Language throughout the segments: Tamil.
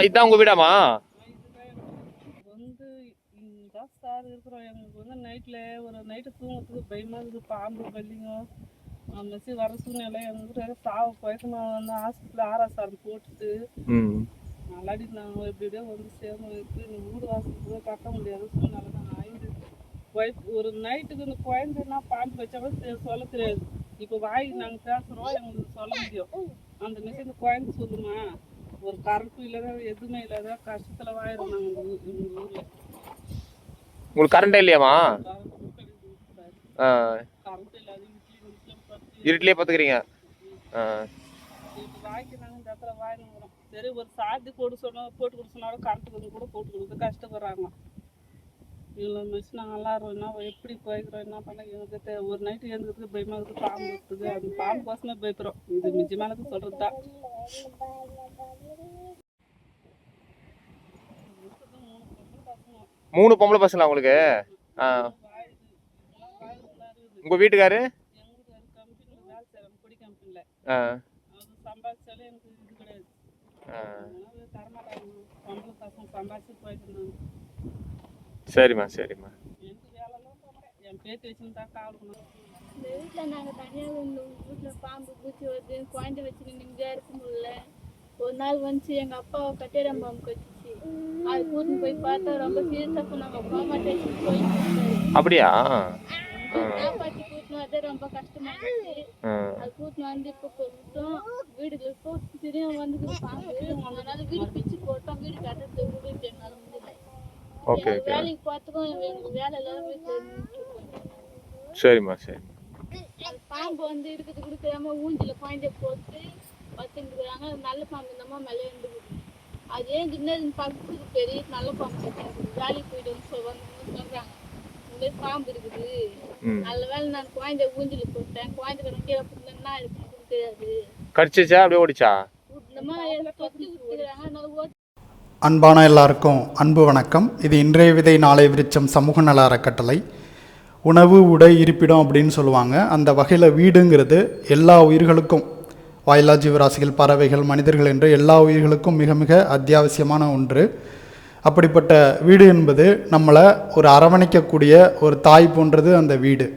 இதான் உங்க வீடாமா? வந்து இதான் சார் இருக்கிறோம். எங்களுக்கு வந்து நைட்டு தூங்கத்துக்கு பயமாக இருக்குது. பாம்பு பள்ளிங்க மெஸ்ஸி வர சூழ்நிலை எங்களுக்கு சாவ குறைக்கமா வந்து ஹாஸ்பிட்டலில் ஆர்எஸ்ஆர் போட்டுட்டு நல்லாடி நாங்கள் எப்படியோ வந்து சேர்ந்து இந்த வீடு வாசலுக்கு கட்ட முடியாத சூழ்நிலை தான் ஆயிடுது. ஒரு நைட்டுக்கு இந்த குழந்தைன்னா பாம்பு வச்சா கூட சொல்ல தெரியாது. இப்போ வாய் நாங்கள் பேசுகிறோம், எங்களுக்கு சொல்ல முடியும். அந்த மெஸ்ஸி இந்த குழந்தை சொல்லுமா, ஒரு கரண்ட்டும் இல்லாத எதுவுமே இல்லாத கஷ்டத்தில் வாயிடும். நாங்கள் எங்கள் ஊரில் உங்களுக்கு கரண்டே இல்லையாமா? கரண்ட் இல்லாத இருட்டிலே பார்த்துக்கிறீங்க. வாய்க்கு நாங்கள் இந்த இடத்துல வாங்கிக்கிறோம். சரி ஒரு சார்ஜ் போட்டு சொன்னாலும் கரண்ட் வந்து கூட போட்டு கொடுத்து கஷ்டப்படுறாங்க. இவ்வளோ மிஸ் நாங்கள் நல்லா இருக்கோம். எப்படி போய்க்கிறோம், என்ன பண்ண எங்களுக்கு ஒரு நைட்டு எழுந்துக்கிறதுக்கு பயமாக இருக்குது. பாம்பு இருக்குது, அந்த பாம்பு கோசமே பயப்படுறோம். இது நிஜமானது சொல்கிறது தான். 3 பொம்பளை பசங்களா உங்களுக்கு? உங்க வீட்டுக்காரு? சம்பாதிச்சாலே எனக்கு இது கிடையாது. தரமாட்டாங்க சம்பாதிச்சு போயிட்டு. சரிம்மா சரிம்மா. எனக்கு வேலைலாம் போகிறேன். என் பேத்தி வச்சுன்னு தான் காவல். இந்த வீட்டில் நாங்கள் தனியாக வீட்டில் பாம்பு பூச்சி வருது, குழந்தை வச்சுன்னு நிம்மதியாக இருக்க முடியல. ஒரு நாள் வந்துச்சு, எங்கள் அப்பா கட்டிடம் பாம்பு கட்டிச்சு. அது கூட்டின்னு போய் பார்த்தா ரொம்ப சீரியஸாக போனாங்க. போமாட்டேன் போய் அப்படியா? காப்பாற்றி கூட்டின்னு வந்து ரொம்ப கஷ்டமா இருந்துச்சு. அது கூட்டின்னு வந்து இப்போ கொடுத்தோம் வீடுகளுக்கு இப்போ திடீர்னு வந்து பாம்பு. அதனால வீடு பிச்சு போட்டோம். வீடு கட்டுறது வீடு எங்களால் முடியல. வேலைக்கு பார்த்துக்கும் எங்களுக்கு வேலை எல்லாரும். சரிம்மா சரிம்மா. பாம்பு வந்து இருக்கிறது கொடுக்காம ஊஞ்சில குழந்தைய போட்டு வச்சுருக்குறாங்க. நல்ல பாம்பு இந்தம்மா மேலே இருந்துக்குது. அது ஏன் சின்னதுன்னு பார்க்கறதுக்கு பெரிய நல்ல பாம்பு வேலைக்கு போயிட்டு வந்து சொல்றாங்க இந்த மாதிரி பாம்பு இருக்குது. நல்ல வேலை நான் குழந்தைய ஊஞ்சில போட்டேன். குழந்தை கீழே போட்டுன்னா இருக்குன்னு தெரியாது. கடிச்சிச்சா அப்படியே ஓடிச்சா? இந்த மாதிரி தொட்டி கொடுக்குறாங்க. அதனால அன்பான எல்லாருக்கும் அன்பு வணக்கம். இது இன்றைய விதை நாளை விருச்சம் சமூக நல அறக்கட்டளை. உணவு உடை இருப்பிடம் அப்படின்னு சொல்லுவாங்க. அந்த வகையில் வீடுங்கிறது எல்லா உயிர்களுக்கும், வாயில்லா ஜீவராசிகள், பறவைகள், மனிதர்கள் என்று எல்லா உயிர்களுக்கும் மிக மிக அத்தியாவசியமான ஒன்று. அப்படிப்பட்ட வீடு என்பது நம்மளை ஒரு அரவணைக்கக்கூடிய ஒரு தாய் போன்றது அந்த வீடு.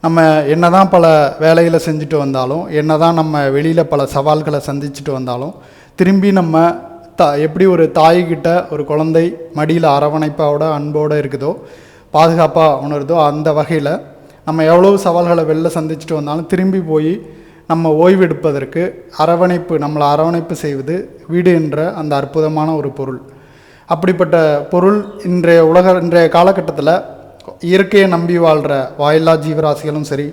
நம்ம என்ன தான் பல வேலைகளை செஞ்சுட்டு வந்தாலும், என்ன தான் நம்ம வெளியில் பல சவால்களை சந்திச்சுட்டு வந்தாலும், திரும்பி நம்ம எப்படி ஒரு தாய்கிட்ட ஒரு குழந்தை மடியில் அரவணைப்போட அன்போடு இருக்குதோ, பாதுகாப்பாக உணருதோ, அந்த வகையில் நம்ம எவ்வளோ சவால்களை வெளில சந்திச்சுட்டு வந்தாலும் திரும்பி போய் நம்ம ஓய்வெடுப்பதற்கு நம்மளை அரவணைப்பு செய்வது வீடு என்ற அந்த அற்புதமான ஒரு பொருள். அப்படிப்பட்ட பொருள் இன்றைய காலகட்டத்தில் இயற்கையை நம்பி வாழ்கிற வாயில்லா ஜீவராசிகளும் சரி,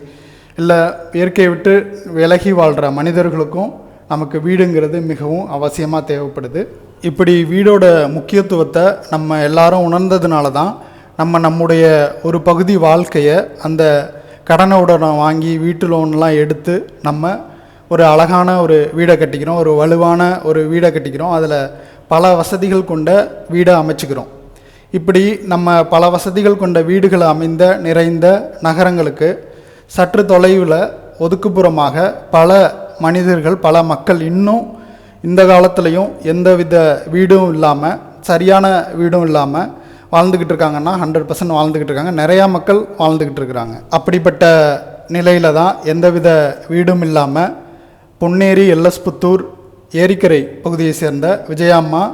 இல்லை இயற்கையை விட்டு விலகி வாழ்கிற மனிதர்களுக்கும் நமக்கு வீடுங்கிறது மிகவும் அவசியமாக தேவைப்படுது. இப்படி வீடோட முக்கியத்துவத்தை நம்ம எல்லாரும் உணர்ந்ததுனால தான் நம்முடைய ஒரு பகுதி வாழ்க்கையை அந்த கடனை வாங்கி வீட்டு லோன்லாம் எடுத்து நம்ம ஒரு அழகான ஒரு வீடை கட்டிக்கிறோம், ஒரு வலுவான ஒரு வீடை கட்டிக்கிறோம். அதில் பல வசதிகள் கொண்ட வீடை அமைச்சுக்கிறோம். இப்படி நம்ம பல வசதிகள் கொண்ட வீடுகள் அமைந்த நிறைந்த நகரங்களுக்கு சற்று தொலைவில் ஒதுக்குப்புறமாக பல மனிதர்கள், பல மக்கள் இன்னும் இந்த காலத்துலேயும் எந்தவித வீடும் இல்லாமல், சரியான வீடும் இல்லாமல் வாழ்ந்துக்கிட்டு இருக்காங்கன்னா 100% வாழ்ந்துக்கிட்டு இருக்காங்க. நிறையா மக்கள் வாழ்ந்துக்கிட்டு இருக்கிறாங்க. அப்படிப்பட்ட நிலையில் தான் எந்தவித வீடும் இல்லாமல் பொன்னேரி எல்லஸ்புத்தூர் ஏரிக்கரை பகுதியை சேர்ந்த விஜயாம்மா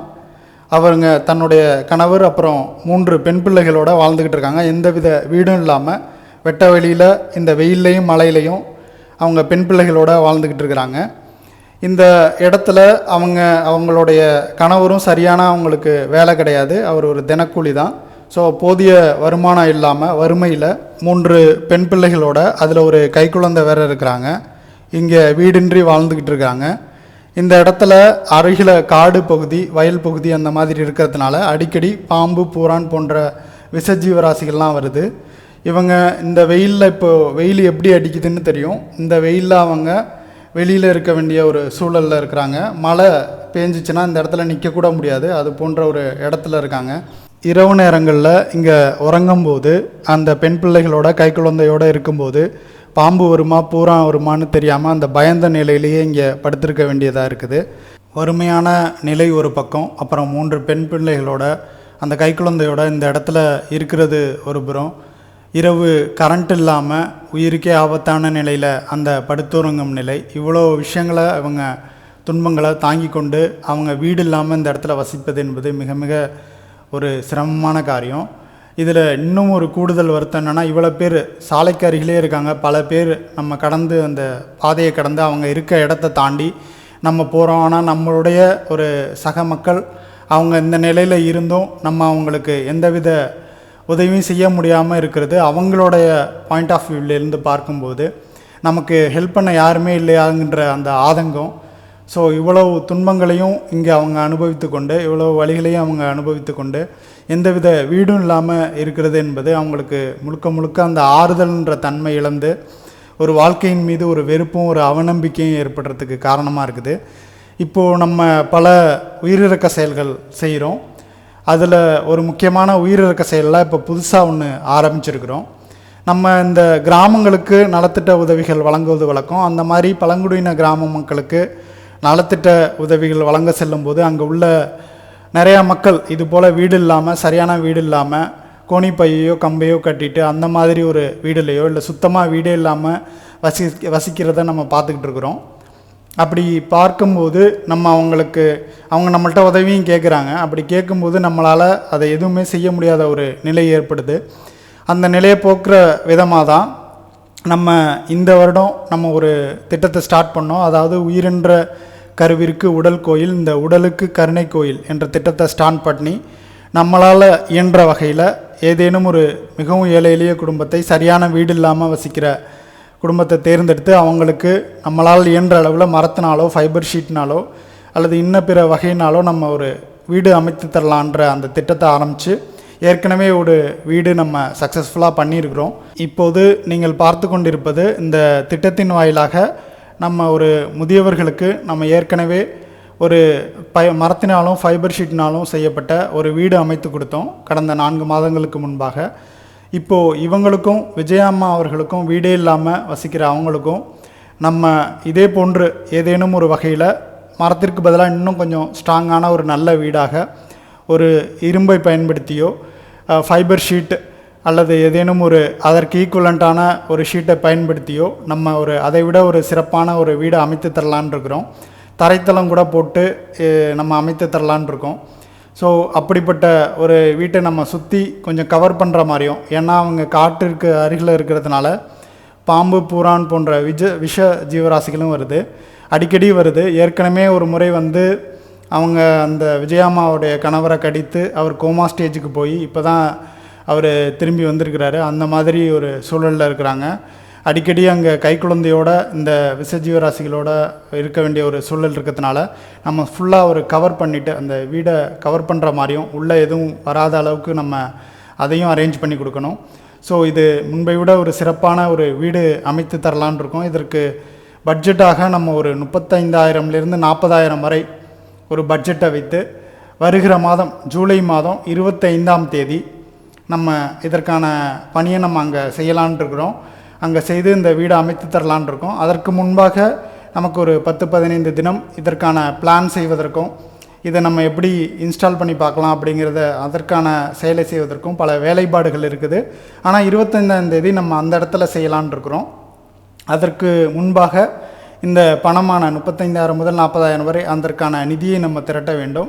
அவங்க தன்னுடைய கணவர் அப்புறம் 3 பெண் பிள்ளைகளோடு வாழ்ந்துக்கிட்டு இருக்காங்க. எந்தவித வீடும் இல்லாமல் வெட்ட வெளியில் இந்த வெயிலையும் மழையிலையும் அவங்க பெண் பிள்ளைகளோடு வாழ்ந்துக்கிட்டு இருக்கிறாங்க. இந்த இடத்துல அவங்களுடைய கணவரும் சரியான அவங்களுக்கு வேலை கிடையாது. அவர் ஒரு தினக்கூலி தான். ஸோ போதிய வருமானம் இல்லாமல் வறுமையில் 3 பெண் பிள்ளைகளோட அதில் ஒரு கைக்குழந்தை வேறு இருக்கிறாங்க. இங்கே வீடின்றி வாழ்ந்துக்கிட்டு இருக்காங்க. இந்த இடத்துல அருகில் காடு பகுதி, வயல் பகுதி அந்த மாதிரி இருக்கிறதுனால அடிக்கடி பாம்பு, பூரான் போன்ற விஷஜீவராசிகள்லாம் வருது. இவங்க இந்த வெயிலில், இப்போது வெயில் எப்படி அடிக்குதுன்னு தெரியும். இந்த வெயிலில் அவங்க வெளியில் இருக்க வேண்டிய ஒரு சூழலில் இருக்கிறாங்க. மழை பேஞ்சிச்சுன்னா இந்த இடத்துல நிற்கக்கூட முடியாது, அது போன்ற ஒரு இடத்துல இருக்காங்க. இரவு நேரங்களில் இங்கே உறங்கும்போது அந்த பெண் பிள்ளைகளோட கைக்குழந்தையோடு இருக்கும்போது பாம்பு வருமா பூரா வருமானு தெரியாமல் அந்த பயந்த நிலையிலேயே இங்கே படுத்திருக்க வேண்டியதாக இருக்குது. வறுமையான நிலை ஒரு பக்கம், அப்புறம் 3 பெண் பிள்ளைகளோட அந்த கைக்குழந்தையோட இந்த இடத்துல இருக்கிறது ஒரு புறம், இரவு கரண்ட் இல்லாமல் உயிருக்கே ஆபத்தான நிலையில் அந்த படுத்துறங்கும் நிலை, இவ்வளோ விஷயங்களை அவங்க துன்பங்களை தாங்கி கொண்டு அவங்க வீடு இல்லாமல் இந்த இடத்துல வசிப்பது என்பது மிக மிக ஒரு சிரமமான காரியம். இதில் இன்னும் ஒரு கூடுதல் வருத்தம் என்னென்னா, இவ்வளோ பேர் சாலைக்கு அருகிலே இருக்காங்க. பல பேர் நம்ம கடந்து அந்த பாதையை கடந்து அவங்க இருக்க இடத்த தாண்டி நம்ம போகிறோம். ஆனால் நம்மளுடைய ஒரு சக மக்கள் அவங்க இந்த நிலையில் இருந்தும் நம்ம அவங்களுக்கு எந்தவித உதவியும் செய்ய முடியாமல் இருக்கிறது அவங்களுடைய பாயிண்ட் ஆஃப் வியூவிலேருந்து பார்க்கும்போது நமக்கு ஹெல்ப் பண்ண யாருமே இல்லையாங்கிற அந்த ஆதங்கம். ஸோ இவ்வளவு துன்பங்களையும் இங்கே அவங்க அனுபவித்து கொண்டு, இவ்வளோ வழிகளையும் அவங்க அனுபவித்து கொண்டு எந்தவித வீடும் இல்லாமல் இருக்கிறது என்பது அவங்களுக்கு முழுக்க முழுக்க அந்த ஆறுதல்ன்ற தன்மை இழந்து ஒரு வாழ்க்கையின் மீது ஒரு வெறுப்பும் ஒரு அவநம்பிக்கையும் ஏற்படுறதுக்கு காரணமாக இருக்குது. இப்போது நம்ம பல உயிரிழக்க செயல்கள் செய்கிறோம். அதில் ஒரு முக்கியமான உயிரிழக்க செயலில் இப்போ புதுசாக ஒன்று ஆரம்பிச்சிருக்கிறோம். நம்ம இந்த கிராமங்களுக்கு நலத்திட்ட உதவிகள் வழங்குவது வழக்கம். அந்த மாதிரி பழங்குடியின கிராம மக்களுக்கு நலத்திட்ட உதவிகள் வழங்க செல்லும்போது அங்கே உள்ள நிறையா மக்கள் இது போல் வீடு இல்லாமல், சரியான வீடு இல்லாமல், கோணிப்பையோ கம்பையோ கட்டிட்டு அந்த மாதிரி ஒரு வீடுலையோ இல்லை சுத்தமாக வீடே இல்லாமல் வசிக்கிறத நம்ம பார்த்துக்கிட்டு இருக்கிறோம். அப்படி பார்க்கும்போது அவங்க நம்மள்ட்ட உதவியும் கேட்குறாங்க. அப்படி கேட்கும்போது நம்மளால் அதை எதுவுமே செய்ய முடியாத ஒரு நிலை ஏற்படுது. அந்த நிலையை போக்குற விதமாக தான் நம்ம இந்த வருடம் நம்ம ஒரு திட்டத்தை ஸ்டார்ட் பண்ணோம். அதாவது உயிரென்ற கருவிற்கு உடல் கோயில், இந்த உடலுக்கு கருணை கோயில் என்ற திட்டத்தை ஸ்டார்ட் பண்ணி நம்மளால் இயன்ற வகையில் ஏதேனும் ஒரு மிகவும் ஏழை எளிய குடும்பத்தை, சரியான வீடு இல்லாமல் வசிக்கிற குடும்பத்தை தேர்ந்தெடுத்து அவங்களுக்கு நம்மளால் இயன்ற அளவில் மரத்தினாலோ ஃபைபர் ஷீட்னாலோ அல்லது இன்ன பிற வகையினாலோ நம்ம ஒரு வீடு அமைத்து தரலான்ற அந்த திட்டத்தை ஆரம்பித்து ஏற்கனவே ஒரு வீடு நம்ம சக்ஸஸ்ஃபுல்லாக பண்ணியிருக்கிறோம். இப்போது நீங்கள் பார்த்து கொண்டிருப்பது இந்த திட்டத்தின் வாயிலாக நம்ம ஒரு முதியவர்களுக்கு நம்ம ஏற்கனவே ஒரு மரத்தினாலும் ஃபைபர் ஷீட்னாலும் செய்யப்பட்ட ஒரு வீடு அமைத்து கொடுத்தோம் கடந்த 4 மாதங்களுக்கு முன்பாக. இப்போது இவங்களுக்கும் விஜயாம்மா அவர்களுக்கும் வீடே இல்லாமல் வசிக்கிற அவங்களுக்கும் நம்ம இதே போன்று ஏதேனும் ஒரு வகையில் மரத்திற்கு பதிலாக இன்னும் கொஞ்சம் ஸ்ட்ராங்கான ஒரு நல்ல வீடாக ஒரு இரும்பை பயன்படுத்தியோ ஃபைபர் ஷீட் அல்லது ஏதேனும் ஒரு அதற்கு ஈக்குவலண்ட்டான ஒரு ஷீட்டை பயன்படுத்தியோ நம்ம அதை விட ஒரு சிறப்பான ஒரு வீடை அமைத்து தரலான் இருக்கிறோம். தரைத்தளம் கூட போட்டு நம்ம அமைத்து தரலான் இருக்கோம். ஸோ அப்படிப்பட்ட ஒரு வீட்டை நம்ம சுற்றி கொஞ்சம் கவர் பண்ணுற மாதிரியும், ஏன்னா அவங்க காட்டிற்கு அருகில் இருக்கிறதுனால பாம்பு, பூரான் போன்ற விஷ ஜீவராசிகளும் வருது, அடிக்கடி வருது. ஏற்கனவே ஒரு முறை அவங்க அந்த விஜயாம்மாவுடைய கணவரை கடித்து அவர் கோமா ஸ்டேஜுக்கு போய் இப்போ தான் அவர் திரும்பி வந்திருக்கிறாரு. அந்த மாதிரி ஒரு சூழலில் இருக்கிறாங்க. அடிக்கடி அங்கே கைக்குழந்தையோட இந்த விசஜீவராசிகளோட இருக்க வேண்டிய ஒரு சூழல் இருக்கிறதுனால நம்ம ஃபுல்லாக ஒரு கவர் பண்ணிவிட்டு அந்த வீடை கவர் பண்ணுற மாதிரியும் உள்ளே எதுவும் வராத அளவுக்கு நம்ம அதையும் அரேஞ்ச் பண்ணி கொடுக்கணும். ஸோ இது முன்பை விட ஒரு சிறப்பான ஒரு வீடு அமைத்து தரலான் இருக்கோம். இதற்கு பட்ஜெட்டாக நம்ம ஒரு 35,000லேருந்து 40,000 வரை ஒரு பட்ஜெட்டை வைத்து வருகிற மாதம் ஜூலை மாதம் 25ஆம் தேதி நம்ம இதற்கான பணியை நம்ம அங்கே செய்யலான் இருக்கிறோம். அங்கே செய்து இந்த வீடை அமைத்து தரலான் இருக்கோம். அதற்கு முன்பாக நமக்கு ஒரு 10-15 தினம் இதற்கான பிளான் செய்வதற்கும் இதை நம்ம எப்படி இன்ஸ்டால் பண்ணி பார்க்கலாம் அப்படிங்கிறத அதற்கான செயலை செய்வதற்கும் பல வேலைப்பாடுகள் இருக்குது. ஆனால் 25ஆம் தேதி நம்ம அந்த இடத்துல செய்யலான் இருக்கிறோம். அதற்கு முன்பாக இந்த பணமான 35,000 முதல் 40,000 வரை அதற்கான நிதியை நம்ம திரட்ட வேண்டும்.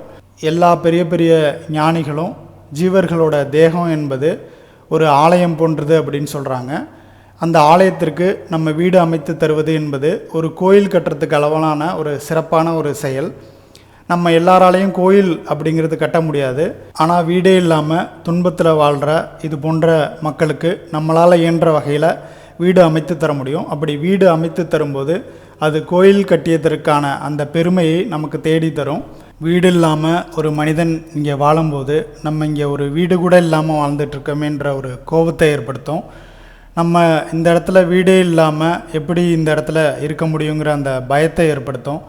எல்லா பெரிய பெரிய ஞானிகளும் ஜீவர்களோட தேகம் என்பது ஒரு ஆலயம் போன்றது அப்படின்னு சொல்கிறாங்க. அந்த ஆலயத்திற்கு நம்ம வீடு அமைத்து தருவது என்பது ஒரு கோயில் கட்டுறதுக்கு அளவான ஒரு சிறப்பான ஒரு செயல். நம்ம எல்லாராலையும் கோயில் அப்படிங்கிறது கட்ட முடியாது. ஆனால் வீடே இல்லாமல் துன்பத்தில் வாழ்கிற இது போன்ற மக்களுக்கு நம்மளால் இயன்ற வகையில் வீடு அமைத்து தர முடியும். அப்படி வீடு அமைத்து தரும்போது அது கோயில் கட்டியதற்கான அந்த பெருமையை நமக்கு தேடி தரும். வீடு இல்லாமல் ஒரு மனிதன் இங்கே வாழும்போது நம்ம இங்கே ஒரு வீடு கூட இல்லாமல் வாழ்ந்துட்டுருக்கோமேன்ற ஒரு கோபத்தை ஏற்படுத்தும். நம்ம இந்த இடத்துல வீடே இல்லாமல் எப்படி இந்த இடத்துல இருக்க முடியுங்கிற அந்த பயத்தை ஏற்படுத்தும்.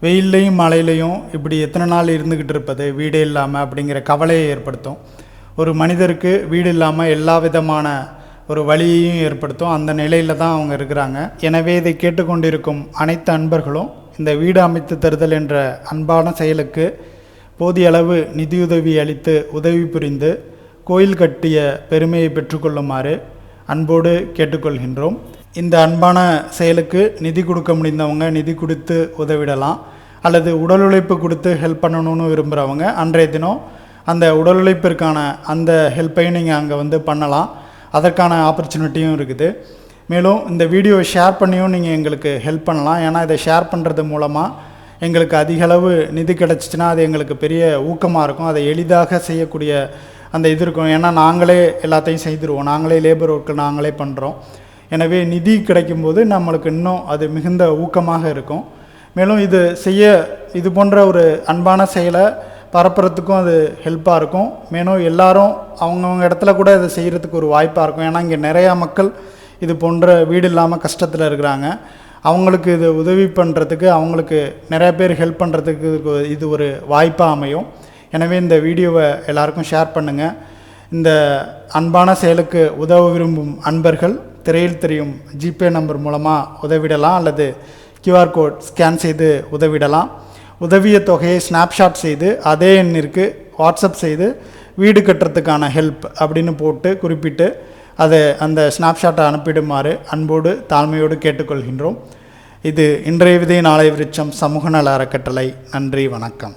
வெயில்லையும் மழையிலையும் இப்படி எத்தனை நாள் இருந்துக்கிட்டு இருப்பது வீடே இல்லாமல் அப்படிங்கிற கவலையை ஏற்படுத்தும். ஒரு மனிதருக்கு வீடு இல்லாமல் எல்லா விதமான ஒரு வழியையும் ஏற்படுத்தும். அந்த நிலையில் தான் அவங்க இருக்கிறாங்க. எனவே இதை கேட்டுக்கொண்டிருக்கும் அனைத்து அன்பர்களும் இந்த வீடு அமைத்து தருதல் என்ற அன்பான செயலுக்கு போதிய அளவு நிதியுதவி அளித்து உதவி புரிந்து கோயில் கட்டிய பெருமையை பெற்றுக்கொள்ளுமாறு அன்போடு கேட்டுக்கொள்கின்றோம். இந்த அன்பான செயலுக்கு நிதி கொடுக்க முடிந்தவங்க நிதி கொடுத்து உதவிடலாம். அல்லது உடல் உழைப்பு கொடுத்து ஹெல்ப் பண்ணணும்னு விரும்புகிறவங்க அன்றைய தினம் அந்த உடல் உழைப்பிற்கான அந்த ஹெல்ப்பையும் நீங்கள் அங்கே பண்ணலாம். அதற்கான ஆப்பர்ச்சுனிட்டியும் இருக்குது. மேலும் இந்த வீடியோவை ஷேர் பண்ணியும் நீங்கள் எங்களுக்கு ஹெல்ப் பண்ணலாம். ஏன்னா இதை ஷேர் பண்ணுறது மூலமாக எங்களுக்கு அதிக அளவு நிதி கிடச்சிச்சின்னா அது எங்களுக்கு பெரிய ஊக்கமாக இருக்கும். அதை எளிதாக செய்யக்கூடிய அந்த இது இருக்கும். ஏன்னா நாங்களே எல்லாத்தையும் செய்துருவோம், நாங்களே லேபர் ஒர்க்கு நாங்களே பண்ணுறோம். எனவே நிதி கிடைக்கும்போது நம்மளுக்கு இன்னும் அது மிகுந்த ஊக்கமாக இருக்கும். மேலும் இது போன்ற ஒரு அன்பான செயலை பரப்புறதுக்கும் அது ஹெல்ப்பாக இருக்கும். மேலும் எல்லாரும் அவங்கவுங்க இடத்துல கூட இதை செய்கிறதுக்கு ஒரு வாய்ப்பாக இருக்கும். ஏன்னா இங்கே நிறையா மக்கள் இது போன்ற வீடு இல்லாமல் கஷ்டத்தில் இருக்கிறாங்க. அவங்களுக்கு இது உதவி பண்ணுறதுக்கு, அவங்களுக்கு நிறைய பேர் ஹெல்ப் பண்ணுறதுக்கு இது ஒரு வாய்ப்பாக அமையும். எனவே இந்த வீடியோவை எல்லாருக்கும் ஷேர் பண்ணுங்கள். இந்த அன்பான செயலுக்கு உதவ விரும்பும் அன்பர்கள் திரையில் தெரியும் ஜிபே நம்பர் மூலமாக உதவிடலாம். அல்லது கியூஆர் கோட் ஸ்கேன் செய்து உதவிடலாம். உதவிய தொகையை ஸ்னாப்ஷாட் செய்து அதே எண்ணிற்கு வாட்ஸ்அப் செய்து வீடு கட்டுறதுக்கான ஹெல்ப் அப்படின்னு போட்டு குறிப்பிட்டு அதை அந்த ஸ்னாப்ஷாட்டை அனுப்பிடுமாறு அன்போடு தாழ்மையோடு கேட்டுக்கொள்கின்றோம். இது இன்றைய விதை நாளை விருட்சம் சமூக நல அறக்கட்டளை. நன்றி, வணக்கம்.